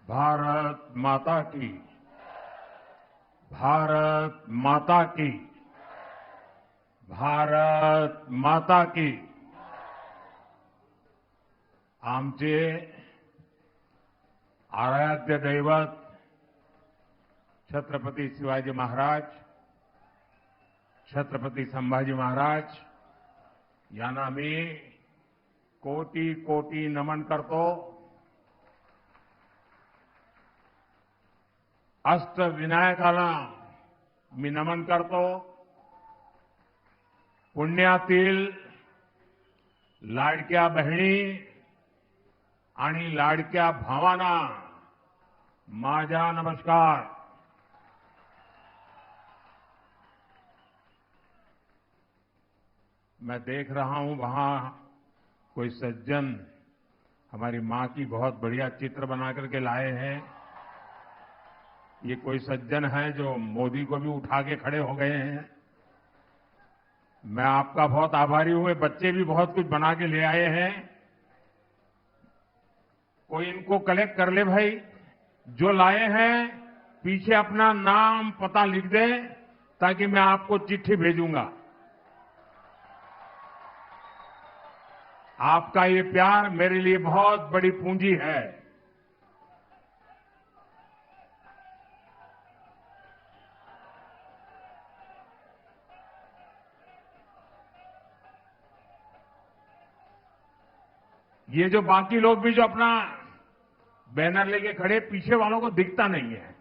भारत माता की, भारत माता की, भारत माता की। आमचे आराध्य दैवत छत्रपती शिवाजी महाराज, छत्रपती संभाजी महाराज यांना मी कोटी कोटी नमन करतो। अष्टविनायकाला मी नमन करतो। पुण्यातील लाडक्या बहिणी आणि लाडक्या भावांना माझा नमस्कार। मैं देख रहा हूं वहां कोई सज्जन हमारी मां की बहुत बढ़िया चित्र बना करके लाए हैं। ये कोई सज्जन है जो मोदी को भी उठा के खड़े हो गए हैं। मैं आपका बहुत आभारी हूं। बच्चे भी बहुत कुछ बना के ले आए हैं। कोई इनको कलेक्ट कर ले भाई। जो लाए हैं पीछे अपना नाम पता लिख दे ताकि मैं आपको चिट्ठी भेजूंगा। आपका ये प्यार मेरे लिए बहुत बड़ी पूंजी है। ये जो बाकी लोग भी जो अपना बैनर लेके खड़े, पीछे वालों को दिखता नहीं है।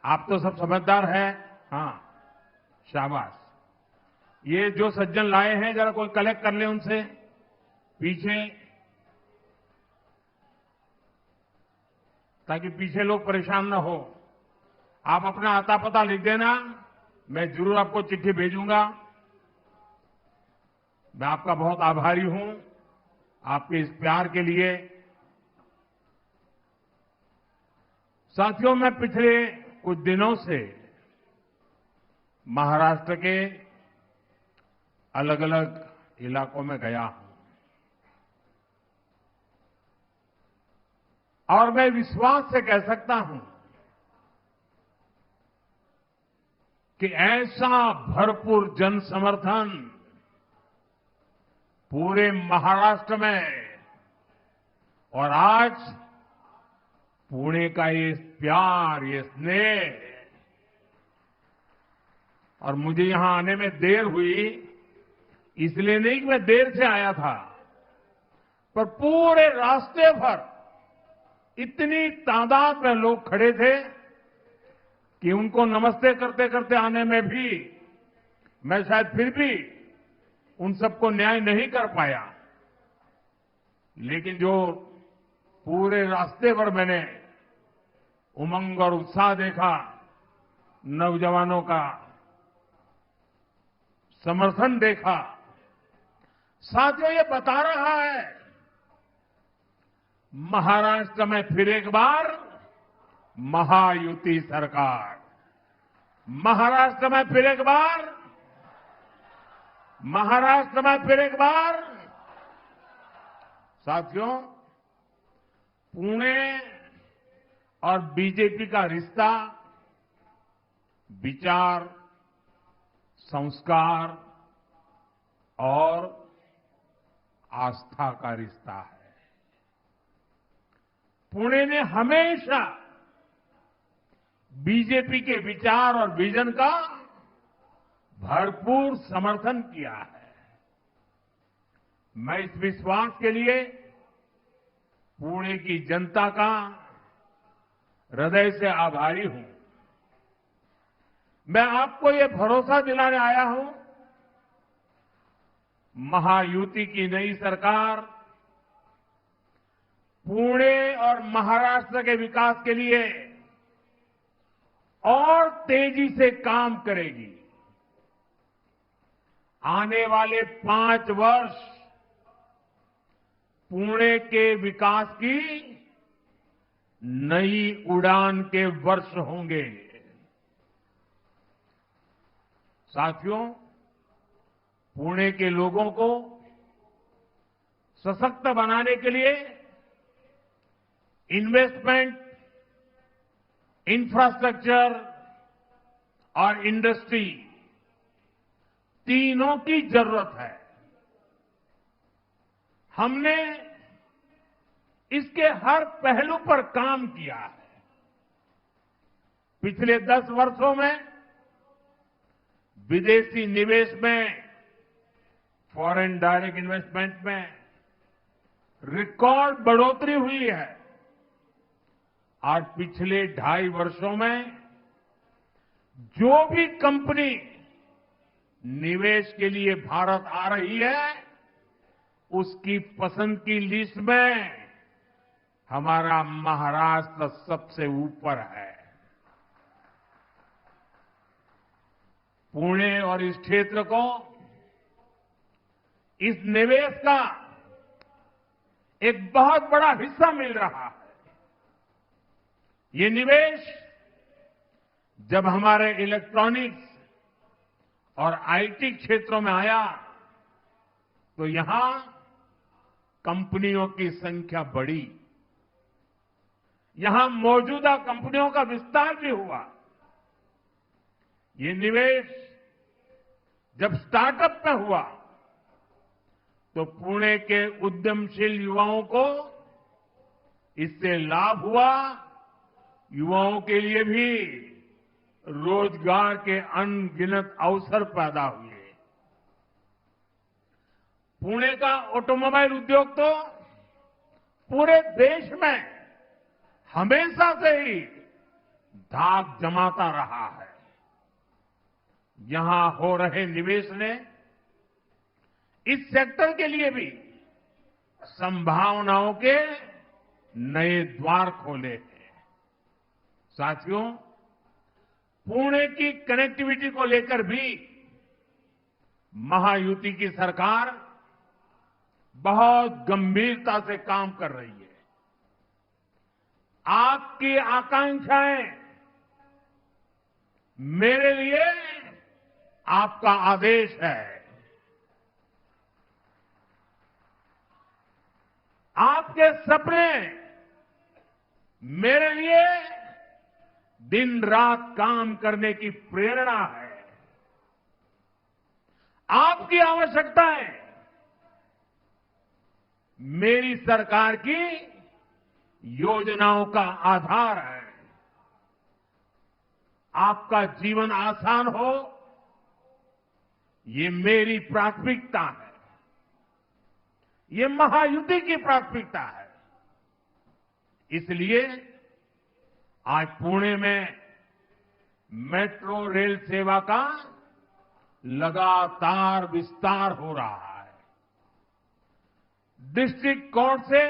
आप तो सब समझदार हैं। हाँ, शाबाश। ये जो सज्जन लाए हैं जरा कोई कलेक्ट कर ले उनसे पीछे, ताकि पीछे लोग परेशान ना हो। आप अपना आता पता लिख देना, मैं जरूर आपको चिट्ठी भेजूंगा। मैं आपका बहुत आभारी हूं आपके इस प्यार के लिए। साथियों, मैं पिछले कुछ दिनों से महाराष्ट्र के अलग अलग इलाकों में गया हूं और मैं विश्वास से कह सकता हूं कि ऐसा भरपूर जन समर्थन पूरे महाराष्ट्र में, और आज पुणे का ये प्यार, ये स्नेह, और मुझे यहां आने में देर हुई इसलिए नहीं कि मैं देर से आया था, पर पूरे रास्ते भर इतनी तादाद में लोग खड़े थे कि उनको नमस्ते करते करते आने में भी मैं शायद फिर भी उन सबको न्याय नहीं कर पाया। लेकिन जो पूरे रास्ते पर मैंने उमंग और उत्साह देखा, नौजवानों का समर्थन देखा, साथियों ये बता रहा है महाराष्ट्र में फिर एक बार महायुति सरकार, महाराष्ट्र में फिर एक बार, महाराष्ट्र में फिर एक बार। साथियों, पुणे और बीजेपी का रिश्ता विचार, संस्कार और आस्था का रिश्ता है। पुणे ने हमेशा बीजेपी के विचार और विजन का भरपूर समर्थन किया है। मैं इस विश्वास के लिए पुणे की जनता का हृदय से आभारी हूं। मैं आपको ये भरोसा दिलाने आया हूं, महायुति की नई सरकार पुणे और महाराष्ट्र के विकास के लिए और तेजी से काम करेगी। आने वाले 5 वर्ष पुणे के विकास की नई उड़ान के वर्ष होंगे। साथियों, पुणे के लोगों को सशक्त बनाने के लिए इन्वेस्टमेंट, इंफ्रास्ट्रक्चर और इंडस्ट्री तीनों की जरूरत है। हमने इसके हर पहलू पर काम किया है। पिछले 10 वर्षों में विदेशी निवेश में, फॉरेन डायरेक्ट इन्वेस्टमेंट में रिकॉर्ड बढ़ोतरी हुई है और पिछले 2.5 वर्षों में जो भी कंपनी निवेश के लिए भारत आ रही है, उसकी पसंद की लिस्ट में हमारा महाराष्ट्र सबसे ऊपर है। पुणे और इस क्षेत्र को इस निवेश का एक बहुत बड़ा हिस्सा मिल रहा है। ये निवेश जब हमारे इलेक्ट्रॉनिक्स और आईटी क्षेत्रों में आया तो यहां कंपनियों की संख्या बढ़ी, यहां मौजूदा कंपनियों का विस्तार भी हुआ। ये निवेश जब स्टार्टअप में हुआ तो पुणे के उद्यमशील युवाओं को इससे लाभ हुआ, युवाओं के लिए भी रोजगार के अनगिनत अवसर पैदा हुए। पुणे का ऑटोमोबाइल उद्योग तो पूरे देश में हमेशा से ही धाक जमाता रहा है। यहां हो रहे निवेश ने इस सेक्टर के लिए भी संभावनाओं के नए द्वार खोले हैं। साथियों, पुणे की कनेक्टिविटी को लेकर भी महायुति की सरकार बहुत गंभीरता से काम कर रही है। आपकी आकांक्षाएं मेरे लिए आपका आदेश है। आपके सपने मेरे लिए दिन रात काम करने की प्रेरणा है। आपकी आवश्यकताएं मेरी सरकार की योजनाओं का आधार है। आपका जीवन आसान हो, ये मेरी प्राथमिकता है, ये महायुति की प्राथमिकता है। इसलिए आज पुणे में मेट्रो रेल सेवा का लगातार विस्तार हो रहा है। डिस्ट्रिक्ट कोर्ट से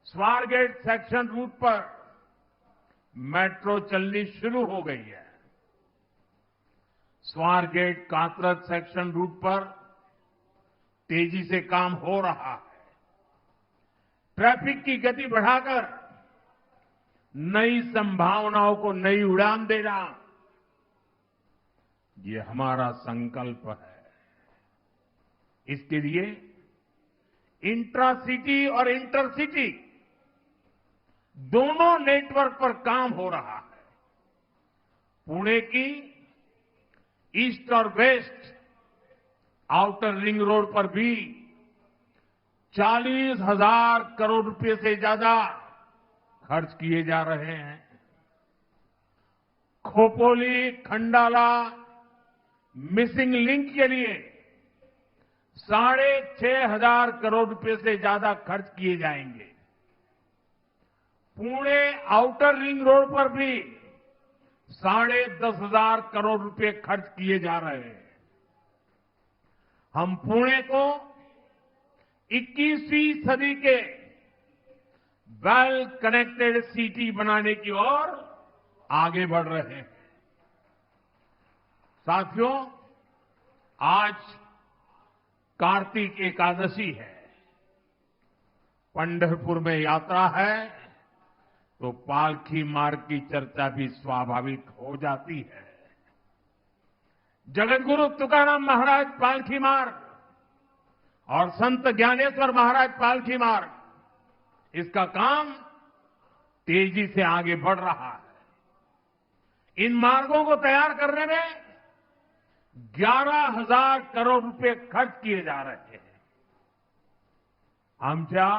स्वारगेट सेक्शन रूट पर मेट्रो चलनी शुरू हो गई है। स्वारगेट कात्रज सेक्शन रूट पर तेजी से काम हो रहा है। ट्रैफिक की गति बढ़ाकर नई संभावनाओं को नई उड़ान देना, ये हमारा संकल्प है। इसके लिए इंट्रासिटी और इंटरसिटी दोनों नेटवर्क पर काम हो रहा है। पुणे की ईस्ट और वेस्ट आउटर रिंग रोड पर भी 40,000 करोड़ रुपए से ज्यादा खर्च किए जा रहे हैं। खोपोली खंडाला मिसिंग लिंक के लिए 6,500 करोड़ रुपए से ज्यादा खर्च किए जाएंगे। पुणे आउटर रिंग रोड पर भी 10,500 करोड़ रुपए खर्च किए जा रहे हैं। हम पुणे को 21वीं सदी के वेल कनेक्टेड सिटी बनाने की ओर आगे बढ़ रहे हैं। साथियों, आज कार्तिक एकादशी है। पंढरपुर में यात्रा है तो पालकी मार्ग की चर्चा भी स्वाभाविक हो जाती है। जगतगुरु तुकाराम महाराज पालकी मार्ग और संत ज्ञानेश्वर महाराज पालकी मार्ग, इसका काम तेजी से आगे बढ़ रहा है। इन मार्गों को तैयार करने में 11,000 करोड़ रुपए खर्च किए जा रहे हैं. आमच्या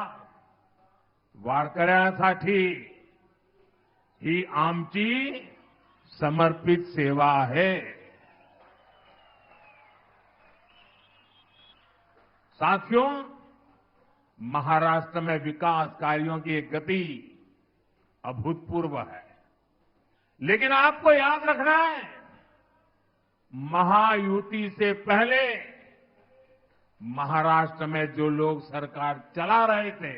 वारकऱ्यांसाठी ही आमची समर्पित सेवा है. साथियों, महाराष्ट्र में विकास कार्यों की एक गति अभूतपूर्व है. लेकिन आपको याद रखना है, महायुति से पहले महाराष्ट्र में जो लोग सरकार चला रहे थे,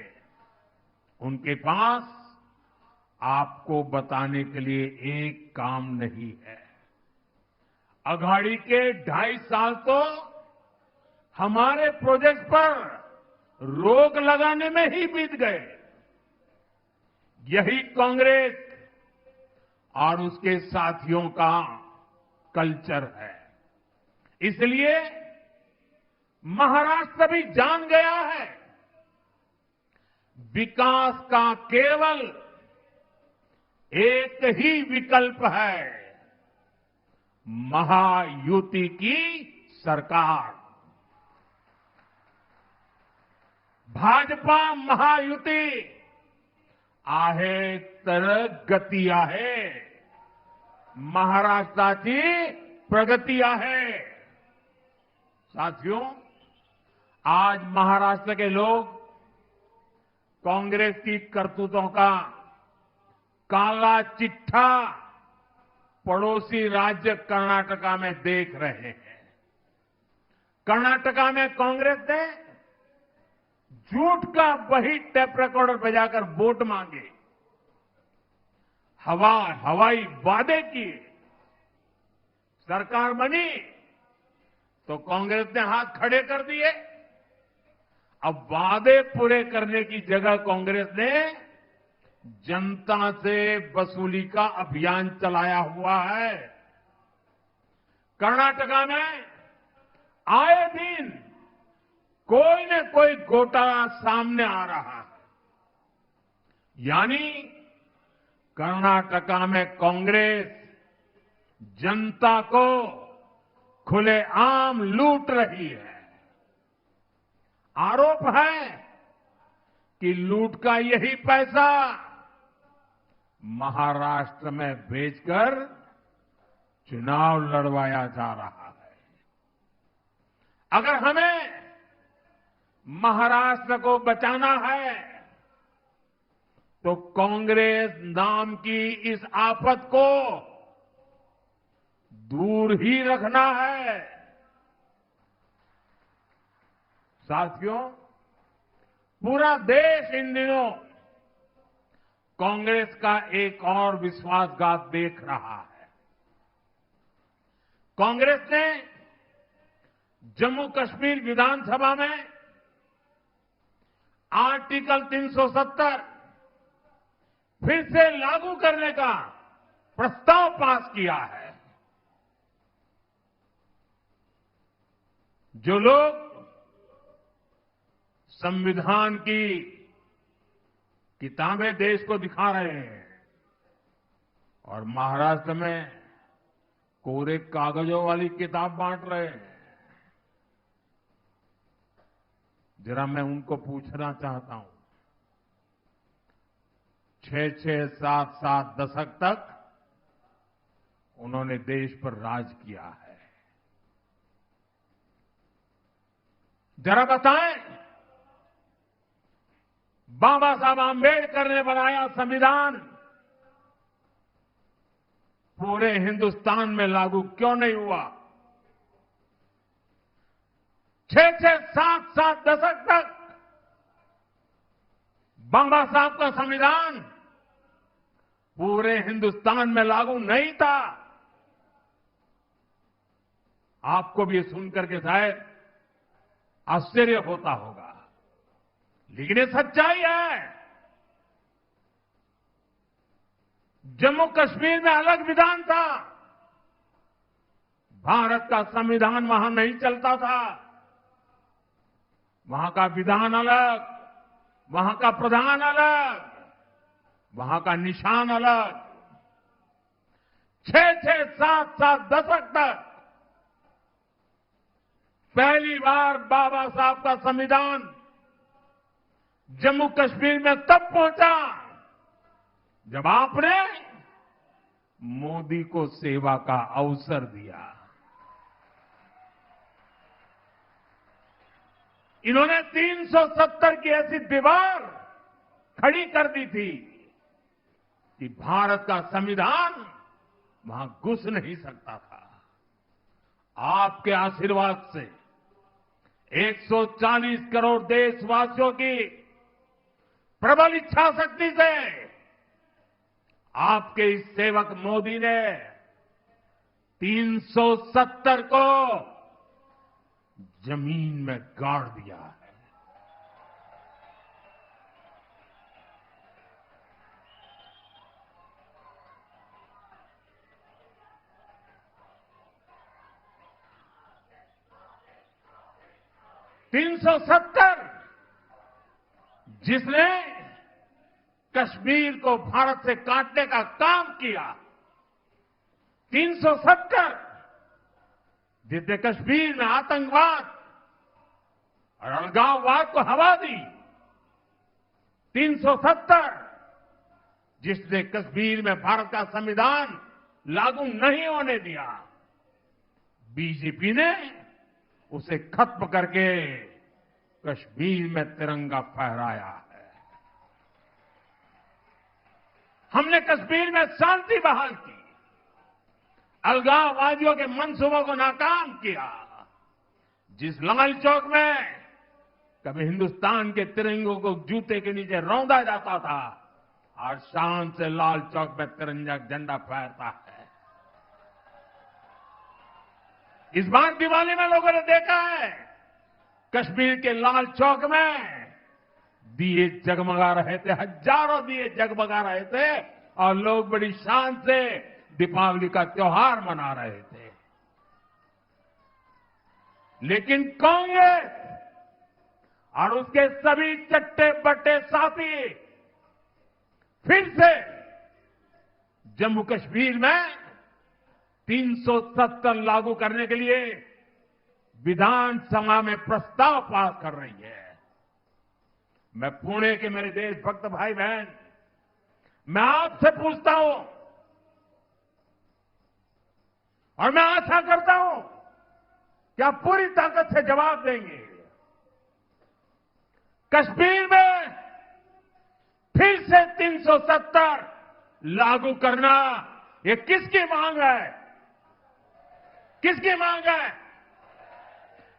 उनके पास आपको बताने के लिए एक काम नहीं है. अघाड़ी के 2.5 साल तो हमारे प्रोजेक्ट पर रोक लगाने में ही बीत गए. यही कांग्रेस और उसके साथियों का कल्चर है. इसलिए महाराष्ट्र भी जान गया है, विकास का केवल एक ही विकल्प है, महायुति की सरकार. भाजपा महायुती आहे तर गती आहे, महाराष्ट्राची प्रगती आहे. साथियों, आज महाराष्ट्र के लोग कांग्रेस की करतूतों का काला चिट्ठा पड़ोसी राज्य कर्नाटका में देख रहे हैं. कर्नाटका में कांग्रेस ने झूठ का वही टेप रिकॉर्डर बजाकर वोट मांगे, हवाई वादे किए. सरकार बनी तो कांग्रेस ने हाथ खड़े कर दिए. अब वादे पूरे करने की जगह कांग्रेस ने जनता से वसूली का अभियान चलाया हुआ है. कर्नाटका में आए दिन कोई न कोई घोटाला सामने आ रहा है. यानी कर्नाटका में कांग्रेस जनता को खुलेआम लूट रही है. आरोप है कि लूट का यही पैसा महाराष्ट्र में भेजकर चुनाव लड़वाया जा रहा है. अगर हमें महाराष्ट्र को बचाना है तो कांग्रेस नाम की इस आफत को दूर ही रखना है. साथियों, पूरा देश इन दिनों कांग्रेस का एक और विश्वासघात देख रहा है. कांग्रेस ने जम्मू कश्मीर विधानसभा में आर्टिकल 370 फिर से लागू करने का प्रस्ताव पास किया है. जो लोग संविधान की किताबें देश को दिखा रहे हैं और महाराष्ट्र में कोरे कागजों वाली किताब बांट रहे हैं, जरा मैं उनको पूछना चाहता हूं, 6-6, 7-7 दशक तक उन्होंने देश पर राज किया है. जरा बताएं, बाबा साहब आंबेडकर ने बनाया संविधान पूरे हिंदुस्तान में लागू क्यों नहीं हुआ? 6-6, 7-7 दशक तक बाबा साहब का संविधान पूरे हिंदुस्तान में लागू नहीं था. आपको भी ये सुनकर के शायद आश्चर्य होता होगा, लेकिन ये सच्चाई है. जम्मू कश्मीर में अलग विधान था, भारत का संविधान वहां नहीं चलता था. वहां का विधान अलग, वहां का प्रधान अलग, वहां का निशान अलग. छह सात सात दशक तक पहली बार बाबा साहब का संविधान जम्मू कश्मीर में तब पहुंचा जब आपने मोदी को सेवा का अवसर दिया। इन्होंने 370 की ऐसी दीवार खड़ी कर दी थी कि भारत का संविधान वहां घुस नहीं सकता था। आपके आशीर्वाद से 140 करोड़ देशवासियों की प्रबल इच्छा शक्ति से आपके इस सेवक मोदी ने 370 को जमीन में गाड़ दिया है। जिसने कश्मीर को भारत से काटने का काम किया, 370 जिसने कश्मीर में आतंकवाद और अलगाववाद को हवा दी, 370 जिसने कश्मीर में भारत का संविधान लागू नहीं होने दिया, बीजेपी ने उसे खत्म करके कश्मीर में तिरंगा फहराया है। हमने कश्मीर में शांति बहाल की, अलगाववादियों के मंसूबों को नाकाम किया। जिस लाल चौक में कभी हिंदुस्तान के तिरंगों को जूते के नीचे रौंदा जाता था, आज शान से लाल चौक में तिरंगा झंडा फहरता है। इस बार दिवाली में लोगों ने देखा है कश्मीर के लाल चौक में दिए जगमगा रहे थे, हजारों दिए जगमगा रहे थे और लोग बड़ी शान से दीपावली का त्योहार मना रहे थे। लेकिन कांग्रेस और उसके सभी चट्टे बट्टे साथी फिर से जम्मू कश्मीर में 370 लागू करने के लिए विधानसभा में प्रस्ताव पास कर रही है। मैं पुणे के मेरे देशभक्त भाई बहन, मैं आपसे पूछता हूं और मैं आशा करता हूं कि आप पूरी ताकत से जवाब देंगे। कश्मीर में फिर से 370 लागू करना, ये किसकी मांग है? किसकी मांग है?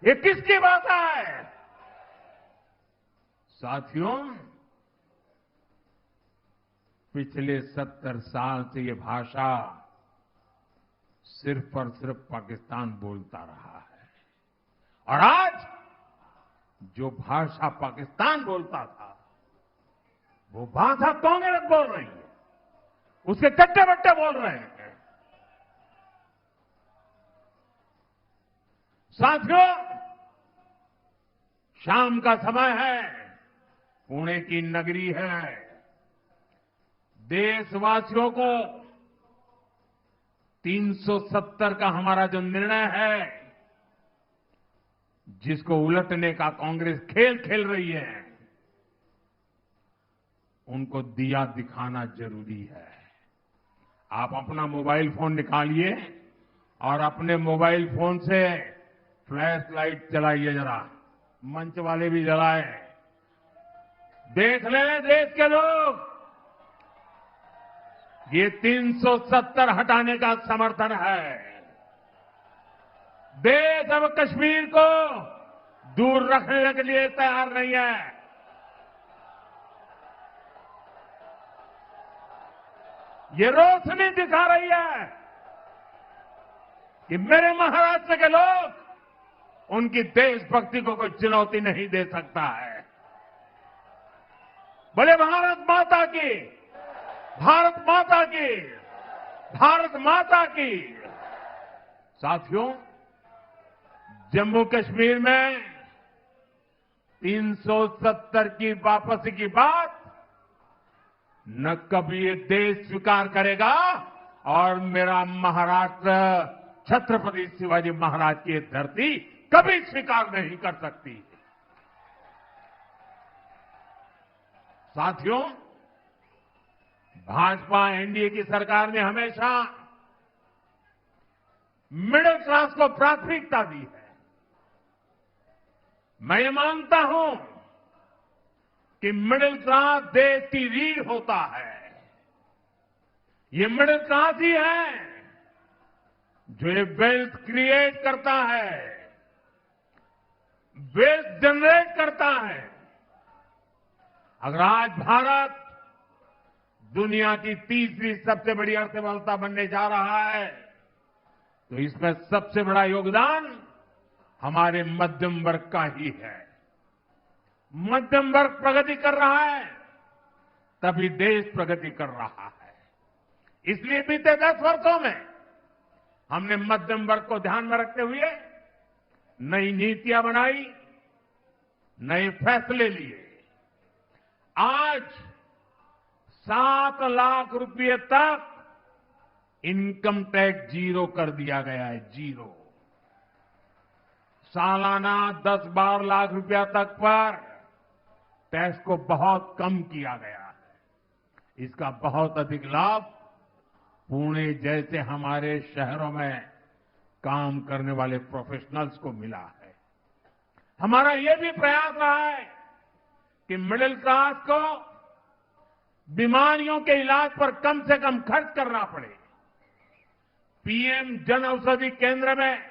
ये किसकी बात है? साथियों, पिछले 70 साल से ये भाषा सिर्फ और सिर्फ पाकिस्तान बोलता रहा है और आज जो भाषा पाकिस्तान बोलता था वो भाषा कांग्रेस बोल रही है, उसके चट्टे बट्टे बोल रहे हैं। साथियों, शाम का समय है, पुणे की नगरी है। देशवासियों को 370 का हमारा जो निर्णय है, जिसको उलटने का कांग्रेस खेल खेल रही है, उनको दिया दिखाना जरूरी है। आप अपना मोबाइल फोन निकालिए और अपने मोबाइल फोन से फ्लैश लाइट जलाइए, जरा मंच वाले भी जलाएं। देख लें देश के लोग, ये 370 हटाने का समर्थन है। देश अब कश्मीर को दूर रखने के लिए तैयार नहीं है। ये रोशनी दिखा रही है कि मेरे महाराष्ट्र के लोग उनकी देशभक्ति को कोई चुनौती नहीं दे सकता है। बोले भारत माता की, भारत माता की, भारत माता की। साथियों, जम्मू कश्मीर में 370 की वापसी की बात न कभी ये देश स्वीकार करेगा और मेरा महाराष्ट्र छत्रपति शिवाजी महाराज की धरती कभी स्वीकार नहीं कर सकती। साथियों, भाजपा एनडीए की सरकार ने हमेशा मिडिल क्लास को प्राथमिकता दी है। मैं ये मानता हूं कि मिडिल क्लास देश की रीढ़ होता है। ये मिडिल क्लास ही है जो ये वेल्थ क्रिएट करता है, वेल्थ जनरेट करता है। अगर आज भारत दुनिया की तीसरी सबसे बड़ी अर्थव्यवस्था बनने जा रहा है तो इसमें सबसे बड़ा योगदान हमारे मध्यम वर्ग का ही है। मध्यम वर्ग प्रगति कर रहा है तभी देश प्रगति कर रहा है। इसलिए बीते 10 वर्षों में हमने मध्यम वर्ग को ध्यान में रखते हुए नई नीतियां बनाई, नए फैसले लिए। आज 7 लाख रुपए तक इनकम टैक्स जीरो कर दिया गया है, जीरो। सालाना 10-12 लाख रुपया तक पर टैक्स को बहुत कम किया गया है। इसका बहुत अधिक लाभ पुणे जैसे हमारे शहरों में काम करने वाले प्रोफेशनल्स को मिला है। हमारा यह भी प्रयास रहा है कि मिडिल क्लास को बीमारियों के इलाज पर कम से कम खर्च करना पड़े। पीएम जन औषधि केंद्र में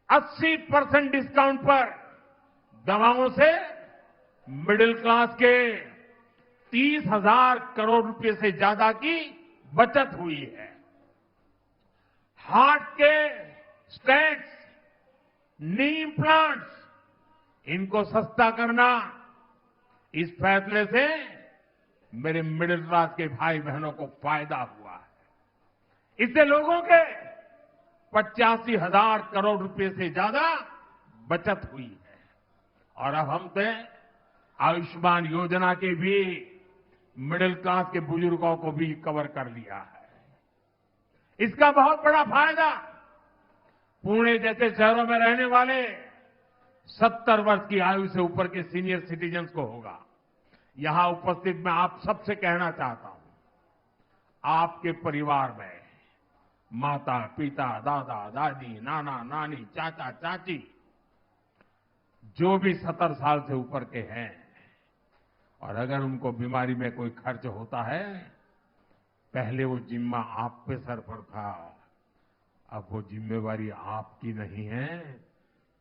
80% डिस्काउंट पर दवाओं से मिडिल क्लास के 30,000 करोड़ रुपए से ज्यादा की बचत हुई है। हार्ट के स्टेंट्स, नी इम्प्लांट्स, इनको सस्ता करना, इस फैसले से मेरे मिडिल क्लास के भाई बहनों को फायदा हुआ है। इससे लोगों के 85,000 करोड़ रुपए से ज्यादा बचत हुई है। और अब हमने आयुष्मान योजना के भी मिडिल क्लास के बुजुर्गों को भी कवर कर लिया है। इसका बहुत बड़ा फायदा पुणे जैसे शहरों में रहने वाले 70 वर्ष की आयु से ऊपर के सीनियर सिटीजन्स को होगा। यहां उपस्थित मैं आप सबसे कहना चाहता हूं, आपके परिवार में माता, पिता, दादा, दादी, नाना, नानी, चाचा, चाची जो भी 70 साल से ऊपर के हैं और अगर उनको बीमारी में कोई खर्च होता है, पहले वो जिम्मा आप पे सर पर था, अब वो जिम्मेवारी आपकी नहीं है,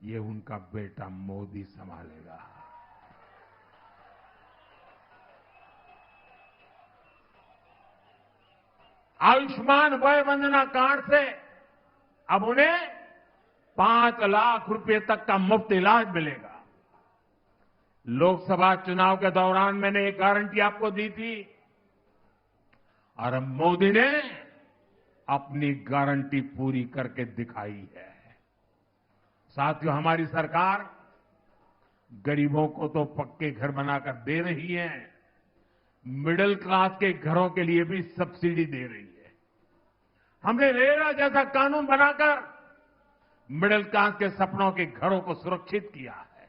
ये उनका बेटा मोदी संभालेगा। आयुष्मान वय वंदना कार्ड से अब उन्हें 5 लाख रुपए तक का मुफ्त इलाज मिलेगा। लोकसभा चुनाव के दौरान मैंने एक गारंटी आपको दी थी और अब मोदी ने अपनी गारंटी पूरी करके दिखाई है। साथियों, हमारी सरकार गरीबों को तो पक्के घर बनाकर दे रही है, मिडिल क्लास के घरों के लिए भी सब्सिडी दे रही है। हमने रेरा जैसा कानून बनाकर मिडिल क्लास के सपनों के घरों को सुरक्षित किया है।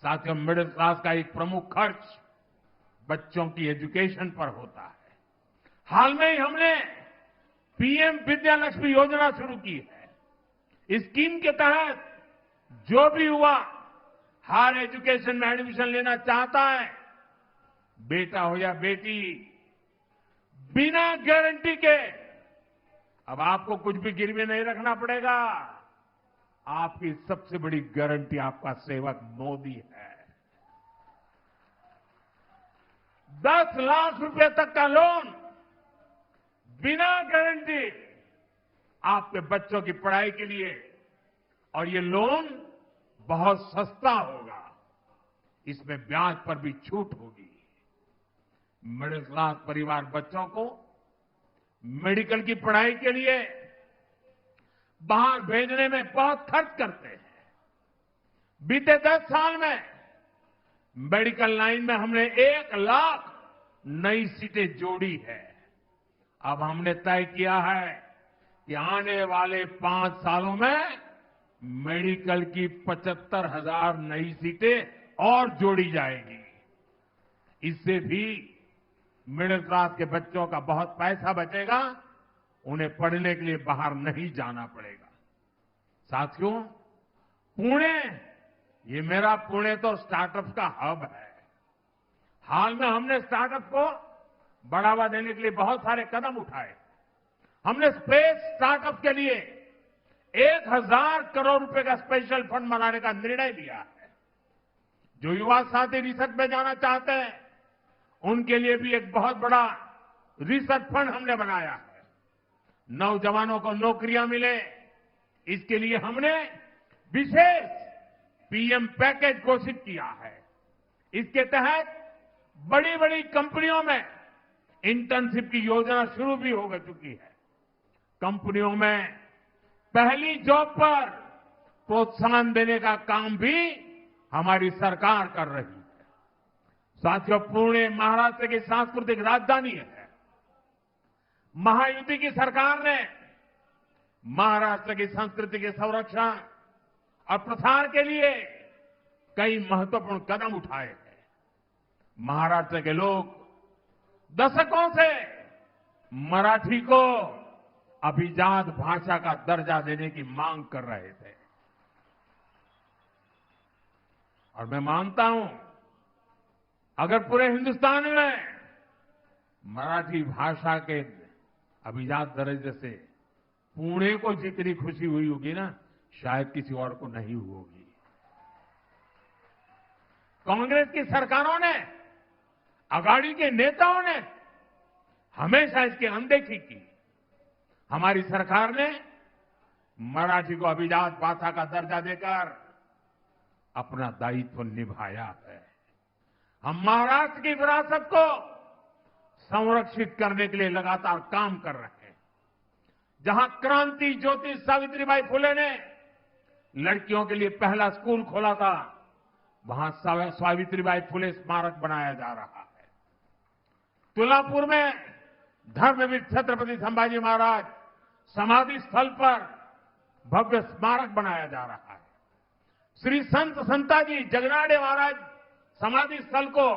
साथियों, मिडिल क्लास का एक प्रमुख खर्च बच्चों की एजुकेशन पर होता है। हाल में ही हमने पीएम विद्या लक्ष्मी योजना शुरू की है। इस स्कीम के तहत जो भी युवा हायर एजुकेशन में एडमिशन लेना चाहता है, बेटा हो या बेटी, बिना गारंटी के अब आपको कुछ भी गिरवी नहीं रखना पड़ेगा। आपकी सबसे बड़ी गारंटी आपका सेवक मोदी है। 10 लाख रुपए तक का लोन बिना गारंटी आपके बच्चों की पढ़ाई के लिए, और ये लोन बहुत सस्ता होगा। इसमें ब्याज पर भी छूट होगी। मिडिल क्लास परिवार बच्चों को मेडिकल की पढ़ाई के लिए बाहर भेजने में बहुत खर्च करते हैं। बीते 10 साल में मेडिकल लाइन में हमने 1 लाख नई सीटें जोड़ी है। अब हमने तय किया है कि आने वाले 5 सालों में मेडिकल की 75,000 नई सीटें और जोड़ी जाएगी। इससे भी मिडिल क्लास के बच्चों का बहुत पैसा बचेगा, उन्हें पढ़ने के लिए बाहर नहीं जाना पड़ेगा। साथियों, पुणे, ये मेरा पुणे तो स्टार्टअप का हब है। हाल में हमने स्टार्टअप को बढ़ावा देने के लिए बहुत सारे कदम उठाए। हमने स्पेस स्टार्टअप के लिए 1,000 करोड़ रुपए का स्पेशल फंड बनाने का निर्णय लिया है। जो युवा साथी रिसर्च में जाना चाहते हैं, उनके लिए भी एक बहुत बड़ा रिसर्च फंड हमने बनाया है। नौजवानों को नौकरियां मिले, इसके लिए हमने विशेष पीएम पैकेज घोषित किया है। इसके तहत बड़ी बड़ी कंपनियों में इंटर्नशिप की योजना शुरू भी हो चुकी है। कंपनियों में पहली जॉब पर प्रोत्साहन देने का काम भी हमारी सरकार कर रही है। साथियों, पुणे महाराष्ट्र की सांस्कृतिक राजधानी है। महायुति की सरकार ने महाराष्ट्र की संस्कृति के संरक्षण और प्रसार के लिए कई महत्वपूर्ण कदम उठाए हैं। महाराष्ट्र के लोग दशकों से मराठी को अभिजात भाषा का दर्जा देने की मांग कर रहे थे और मैं मानता हूं, अगर पूरे हिंदुस्तान में मराठी भाषा के अभिजात दर्जे से पुणे को जितनी खुशी हुई होगी ना, शायद किसी और को नहीं हुई होगी। कांग्रेस की सरकारों ने, अगाड़ी के नेताओं ने हमेशा इसकी अनदेखी की। हमारी सरकार ने मराठी को अभिजात भाषा का दर्जा देकर अपना दायित्व निभाया है। हम महाराष्ट्र की विरासत को संरक्षित करने के लिए लगातार काम कर रहे हैं। जहां क्रांति ज्योति सावित्रीबाई फुले ने लड़कियों के लिए पहला स्कूल खोला था, वहां सावित्रीबाई फुले स्मारक बनाया जा रहा है। तुलापुर में धर्मवीर छत्रपति संभाजी महाराज समाधि स्थल पर भव्य स्मारक बनाया जा रहा है। श्री संत संताजी जगनाड़े महाराज समाधि स्थल को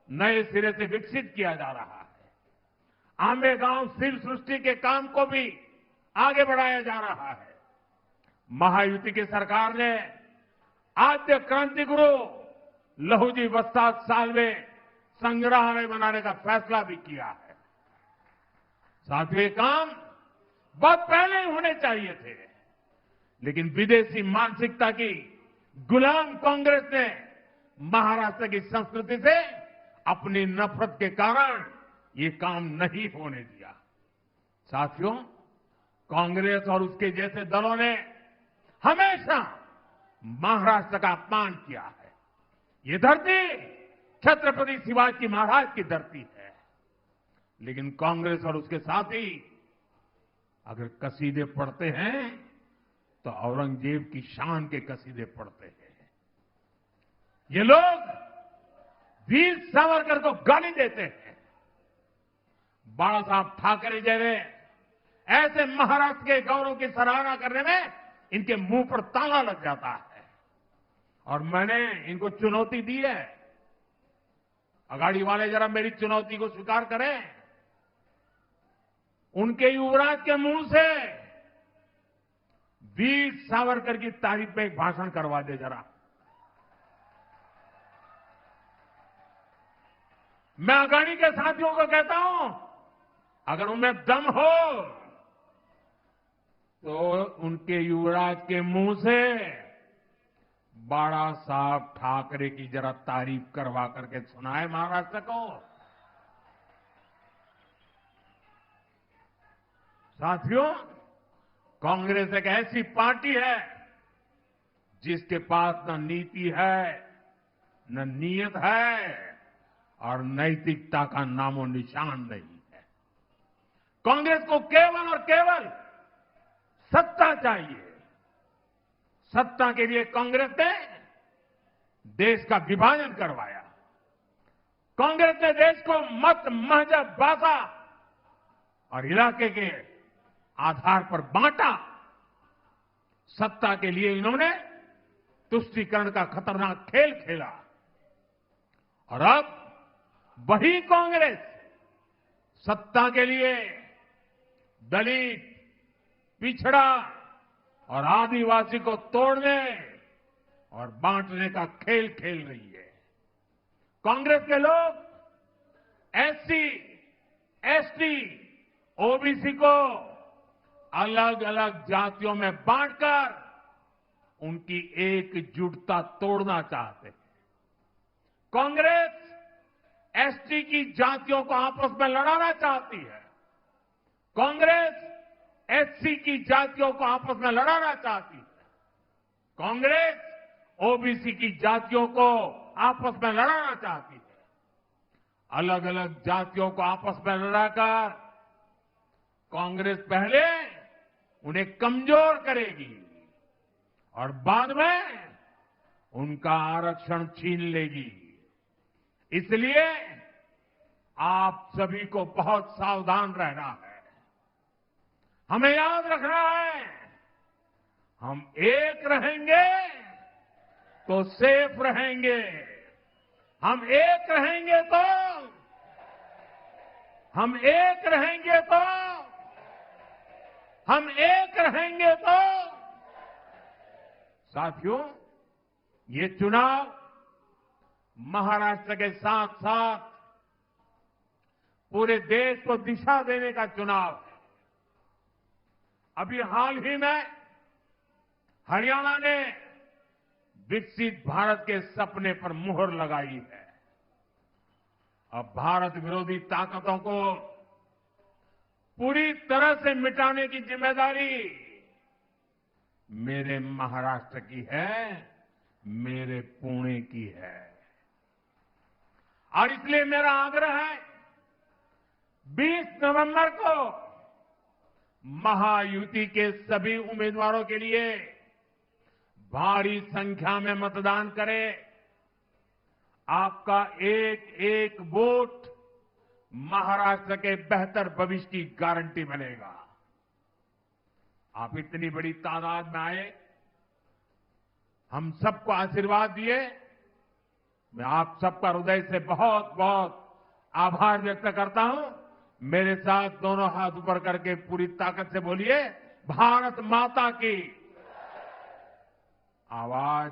नए सिरे से विकसित किया जा रहा है। आंबेगांव शिव सृष्टि के काम को भी आगे बढ़ाया जा रहा है। महायुति की सरकार ने आद्य क्रांति गुरु लहूजी वस्ताद साल्वे संग्रहालय बनाने का फैसला भी किया है। साथियों, ये काम बहुत पहले ही होने चाहिए थे, लेकिन विदेशी मानसिकता की गुलाम कांग्रेस ने महाराष्ट्र की संस्कृति से अपनी नफरत के कारण ये काम नहीं होने दिया। साथियों, कांग्रेस और उसके जैसे दलों ने हमेशा महाराष्ट्र का अपमान किया है। ये धरती छत्रपति शिवाजी महाराज की धरती है, लेकिन कांग्रेस और उसके साथी अगर कसीदे पढ़ते हैं तो औरंगजेब की शान के कसीदे पढ़ते हैं। ये लोग वीर सावरकर को गाली देते हैं। बाला साहब ठाकरे जैसे ऐसे महाराष्ट्र के गौरव की सराहना करने में इनके मुंह पर ताला लग जाता है और मैंने इनको चुनौती दी है। अगाड़ी वाले जरा मेरी चुनौती को स्वीकार करें। उनके युवराज के मुंह से वीर सावरकर की तारीफ में एक भाषण करवा दे जरा। मैं अगाड़ी के साथियों को कहता हूं, अगर उनमें दम हो तो उनके युवराज के मुंह से बाला साहब ठाकरे की जरा तारीफ करवा करके सुनाए महाराष्ट्र को। साथियों, कांग्रेस एक ऐसी पार्टी है जिसके पास न नीति है, न नीयत है और नैतिकता का नामो निशान नहीं है। कांग्रेस को केवल और केवल सत्ता चाहिए। सत्ता के लिए कांग्रेस ने देश का विभाजन करवाया। कांग्रेस ने देश को मत, मजहब, भाषा और इलाके के आधार पर बांटा। सत्ता के लिए इन्होंने तुष्टीकरण का खतरनाक खेल खेला और अब वही कांग्रेस सत्ता के लिए दलित, पिछड़ा और आदिवासी को तोड़ने और बांटने का खेल खेल रही है। कांग्रेस के लोग एससी, एसटी, ओबीसी को अलग अलग जातियों में बांटकर उनकी एकजुटता तोड़ना चाहते हैं। कांग्रेस एसटी की जातियों को आपस में लड़ाना चाहती है। कांग्रेस एससी की जातियों को आपस में लड़ाना चाहती है। कांग्रेस ओबीसी की जातियों को आपस में लड़ाना चाहती है। अलग अलग जातियों को आपस में लड़ाकर कांग्रेस पहले उन्हें कमजोर करेगी और बाद में उनका आरक्षण छीन लेगी। इसलिए आप सभी को बहुत सावधान रहना है। हमें याद रखना है, हम एक रहेंगे तो सेफ रहेंगे। हम एक रहेंगे तो हम एक रहेंगे तो हम एक रहेंगे तो साथियों, ये चुनाव महाराष्ट्र के साथ साथ पूरे देश को दिशा देने का चुनाव है। अभी हाल ही में हरियाणा ने विकसित भारत के सपने पर मुहर लगाई है। अब भारत विरोधी ताकतों को पूरी तरह से मिटाने की जिम्मेदारी मेरे महाराष्ट्र की है, मेरे पुणे की है। और इसलिए मेरा आग्रह है, 20 नवंबर को महायुति के सभी उम्मीदवारों के लिए भारी संख्या में मतदान करें। आपका एक एक वोट महाराष्ट्र के बेहतर भविष्य की गारंटी बनेगा। आप इतनी बड़ी तादाद में आए, हम सबको आशीर्वाद दिए। मैं आप सबका हृदय से बहुत बहुत आभार व्यक्त करता हूं। मेरे साथ दोनों हाथ ऊपर करके पूरी ताकत से बोलिए, भारत माता की। आवाज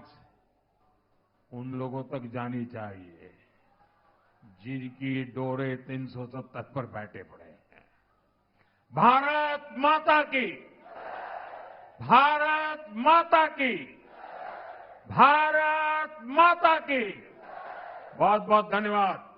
उन लोगों तक जानी चाहिए जिनकी डोरे 370 पर बैठे पड़े हैं। भारत माता की, भारत माता की, भारत माता की। बहुत बहुत धन्यवाद।